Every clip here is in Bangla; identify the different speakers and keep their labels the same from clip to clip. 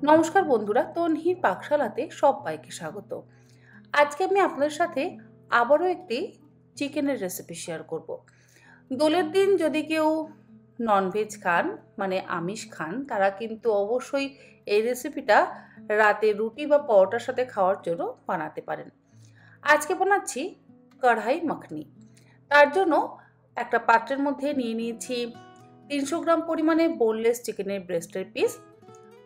Speaker 1: নমস্কার বন্ধুরা, তন্হির পাকশালাতে সবাইকে স্বাগত। আজকে আমি আপনাদের সাথে আবারও একটি চিকেনের রেসিপি শেয়ার করব। দোলের দিন যদি কেউ ননভেজ খান, মানে আমিষ খান, তারা কিন্তু অবশ্যই এই রেসিপিটা রাতে রুটি বা পরোটার সাথে খাওয়ার জন্য বানাতে পারেন। আজকে বানাচ্ছি কড়াই মাখনি। তার জন্য একটা পাত্রের মধ্যে নিয়ে নিয়েছি 300 গ্রাম পরিমাণে বোনলেস চিকেনের ব্রেস্টের পিস,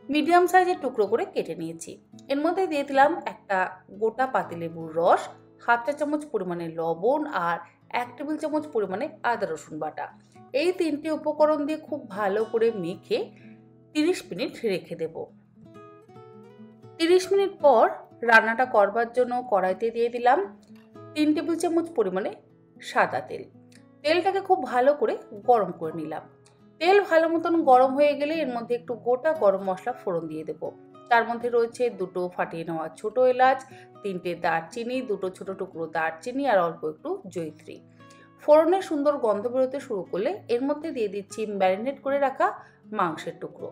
Speaker 1: মিডিয়াম সাইজের টুকরো করে কেটে নিয়েছি। এর মধ্যে দিয়ে দিলাম একটা গোটা পাতিলেবুর রস, হাফ চা চামচ পরিমাণে লবণ আর 1 টেবিল চামচ পরিমাণে আদা রসুন বাটা। এই তিনটে উপকরণ দিয়ে খুব ভালো করে মেখে 30 মিনিট রেখে দেব। 30 মিনিট পর রান্নাটা করবার জন্য কড়াইতে দিয়ে দিলাম 3 টেবিল চামচ পরিমাণে সাদা তেল। তেলটাকে খুব ভালো করে গরম করে নিলাম। তেল ভালো মতন গরম হয়ে গেলে এর মধ্যে একটু গোটা গরম মশলা ফোড়ন দিয়ে দেবো। তার মধ্যে রয়েছে 2টো ফাটিয়ে নেওয়া ছোট এলাচ, 3টে দারচিনি, 2টো ছোট টুকরো দারচিনি আর অল্প একটু জয়িত্রী। ফোড়নের সুন্দর গন্ধ বেরোতে শুরু করলে এর মধ্যে দিয়ে দিচ্ছি ম্যারিনেট করে রাখা মাংসের টুকরো।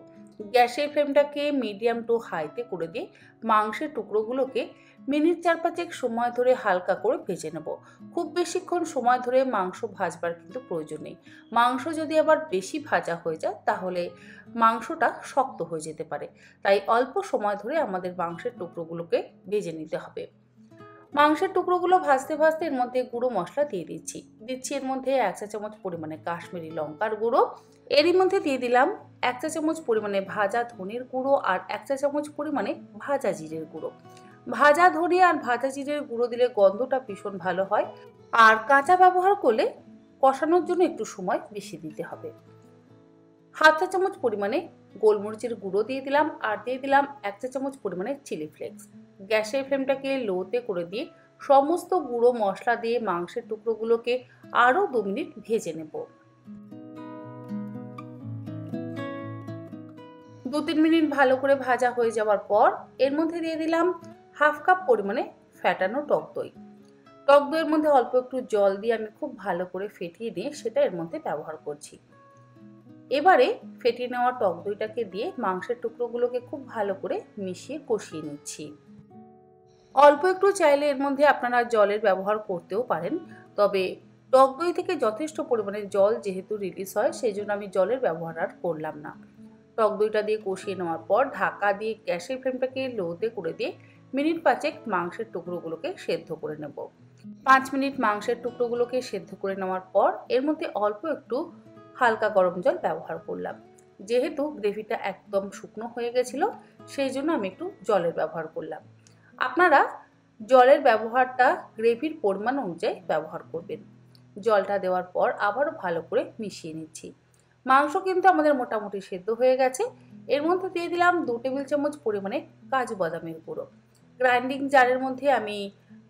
Speaker 1: গ্যাসের ফ্লেমটাকে মিডিয়াম টু হাইতে করে দিয়ে মাংসের টুকরোগুলোকে মিনিট 4-5 সময় ধরে হালকা করে ভেজে নেব। খুব বেশিক্ষণ সময় ধরে মাংস ভাজবার কিন্তু প্রয়োজন নেই। মাংস যদি আবার বেশি ভাজা হয়ে যায় তাহলে মাংসটা শক্ত হয়ে যেতে পারে। তাই অল্প সময় ধরে আমাদের মাংসের টুকরোগুলোকে ভেজে নিতে হবে। মাংসের টুকরোগুলো ভাজতে ভাজতে এর মধ্যে গুঁড়ো মশলা দিয়ে দিচ্ছি এর মধ্যে 1 চা চামচ পরিমাণে কাশ্মীরি লঙ্কার গুঁড়ো। এরই মধ্যে দিয়ে দিলাম 1 চা চামচ পরিমাণে ভাজা ধনের গুঁড়ো আর 1 চা চামচ পরিমাণে ভাজা জিরের গুঁড়ো। ভাজা ধনে আর ভাজা জিরের গুঁড়ো দিলে গন্ধটা ভীষণ ভালো হয়, আর কাঁচা ব্যবহার করলে কষানোর জন্য একটু সময় বেশি দিতে হবে। হাফ চা চামচ পরিমাণে গোলমরিচের গুঁড়ো দিয়ে দিলাম আর দিয়ে দিলাম 1 চা চামচ পরিমাণে চিলি ফ্লেক্স। গ্যাসের ফ্লেমটাকে লোতে করে দিয়ে সমস্ত গুঁড়ো মশলা দিয়ে মাংসের টুকরোগুলোকে আরও 2 মিনিট ভেজে নেব। 2-3 মিনিট ভালো করে ভাজা হয়ে যাওয়ার পর এর মধ্যে দিয়ে দিলাম হাফ কাপ পরিমাণে ফ্যাটানো টক দই। টক দইয়ের মধ্যে অল্প একটু জল দিয়ে আমি খুব ভালো করে ফেটিয়ে নিয়ে সেটা এর মধ্যে ব্যবহার করছি। এবারে ফেটিয়ে নেওয়া টক দইটাকে দিয়ে মাংসের টুকরোগুলোকে খুব ভালো করে মিশিয়ে কষিয়ে নিচ্ছি। অল্প একটু চাইলে এর মধ্যে আপনারা জলের ব্যবহার করতেও পারেন, তবে টক দই থেকে যথেষ্ট পরিমাণে জল যেহেতু রিলিজ হয় সেই জন্য আমি জলের ব্যবহার আর করলাম না। টক দইটা দিয়ে কষিয়ে নেওয়ার পর ঢাকা দিয়ে গ্যাসের ফ্লেমটাকে লোতে করে দিয়ে মিনিট 5 মাংসের টুকরোগুলোকে সেদ্ধ করে নেব। 5 মিনিট মাংসের টুকরোগুলোকে সেদ্ধ করে নেওয়ার পর এর মধ্যে অল্প একটু হালকা গরম জল ব্যবহার করলাম। যেহেতু গ্রেভিটা একদম শুকনো হয়ে গেছিল সেই জন্য আমি একটু জলের ব্যবহার করলাম। আপনারা জলের ব্যবহারটা গ্রেভির পরিমাণ অনুযায়ী ব্যবহার করবেন। জলটা দেওয়ার পর আবারও ভালো করে মিশিয়ে নিচ্ছি। মাংস কিন্তু আমাদের মোটামুটি সেদ্ধ হয়ে গেছে। এর মধ্যে দিয়ে দিলাম 2 টেবিল চামচ পরিমাণে কাজু বাদামের গুঁড়ো। গ্রাইন্ডিং জারের মধ্যে আমি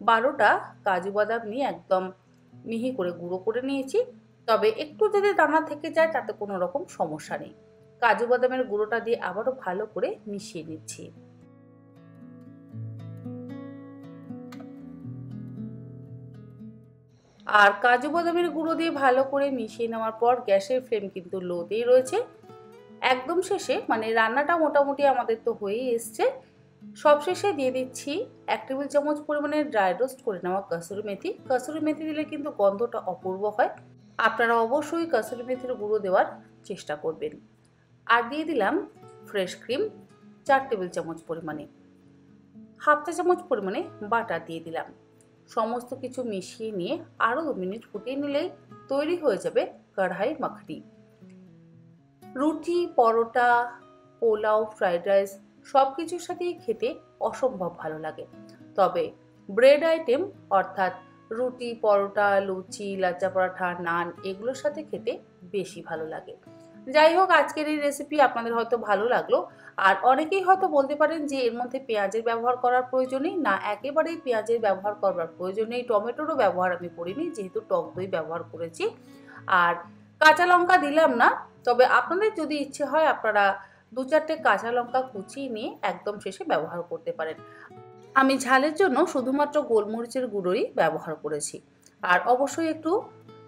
Speaker 1: 12টা কাজু বাদাম নিয়ে একদম মিহি করে গুঁড়ো করে নিয়েছি। তবে একটু যদি দানা থেকে যায় তাতে কোনো রকম সমস্যা নেই। কাজু বাদামের গুঁড়োটা দিয়ে আবারও ভালো করে মিশিয়ে নিচ্ছি। আর কাজু বাদামের গুঁড়ো দিয়ে ভালো করে মিশিয়ে নেওয়ার পর গ্যাসের ফ্লেম কিন্তু লোতেই রয়েছে। একদম শেষে মানে রান্নাটা মোটামুটি আমাদের তো হয়েই এসছে, সবশেষে দিয়ে দিচ্ছি 1 টেবিল চামচ পরিমাণে ড্রাই রোস্ট করে নেওয়া কসুরি মেথি। কসুরি মেথি দিলে কিন্তু গন্ধটা অপূর্ব হয়। আপনারা অবশ্যই কসুরি মেথির গুঁড়ো দেওয়ার চেষ্টা করবেন। আর দিয়ে দিলাম ফ্রেশ ক্রিম 4 টেবিল চামচ পরিমাণে। হাফ চা চামচ পরিমাণে বাটার দিয়ে দিলাম। সমস্ত কিছু মিশিয়ে নিয়ে আরও 2 মিনিট ফুটিয়ে নিলেই তৈরি হয়ে যাবে কড়াই মাখনি। রুটি, পরোটা, পোলাও, ফ্রাইড রাইস সব কিছুর সাথেই খেতে অসম্ভব ভালো লাগে। তবে ব্রেড আইটেম অর্থাৎ রুটি, পরোটা, লুচি, লাচ্চা পরাঠা, নান এগুলোর সাথে খেতে বেশি ভালো লাগে। যাই হোক, আজকের এই রেসিপি আপনাদের হয়তো ভালো লাগলো। আর অনেকেই হয়তো বলতে পারেন যে এর মধ্যে পেঁয়াজের ব্যবহার করার প্রয়োজন নেই। না, একেবারেই পেঁয়াজের ব্যবহার করবার প্রয়োজন নেই। টমেটোরও ব্যবহার আমি করিনি যেহেতু টক দই ব্যবহার করেছি। আর কাঁচা লঙ্কা দিলাম না। তবে আপনাদের যদি ইচ্ছে হয় আপনারা 2-4টে কাঁচা লঙ্কা কুচিয়ে নিয়ে একদম শেষে ব্যবহার করতে পারেন। আমি ঝালের জন্য শুধুমাত্র গোলমরিচের গুঁড়োই ব্যবহার করেছি। আর অবশ্যই একটু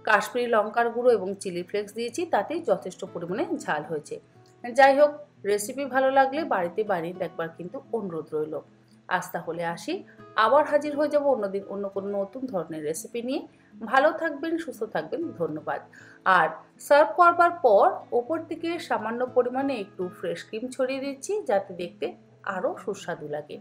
Speaker 1: কাশ্মীরি লঙ্কার গুঁড়ো এবং চিলি ফ্লেক্স দিয়েছি, তাতেই যথেষ্ট পরিমাণে ঝাল হয়েছে। যাই হোক, রেসিপি ভালো লাগলে বাড়িতে বানিয়ে দেখবার কিন্তু অনুরোধ রইল। আজ তাহলে আসি, আবার হাজির হয়ে যাব অন্যদিন অন্য কোনো নতুন ধরনের রেসিপি নিয়ে। ভালো থাকবেন, সুস্থ থাকবেন, ধন্যবাদ। আর সার্ভ করবার পর ওপর থেকে সামান্য পরিমাণে একটু ফ্রেশ ক্রিম ছড়িয়ে দিচ্ছি, যাতে দেখতে আরও সুস্বাদু লাগে।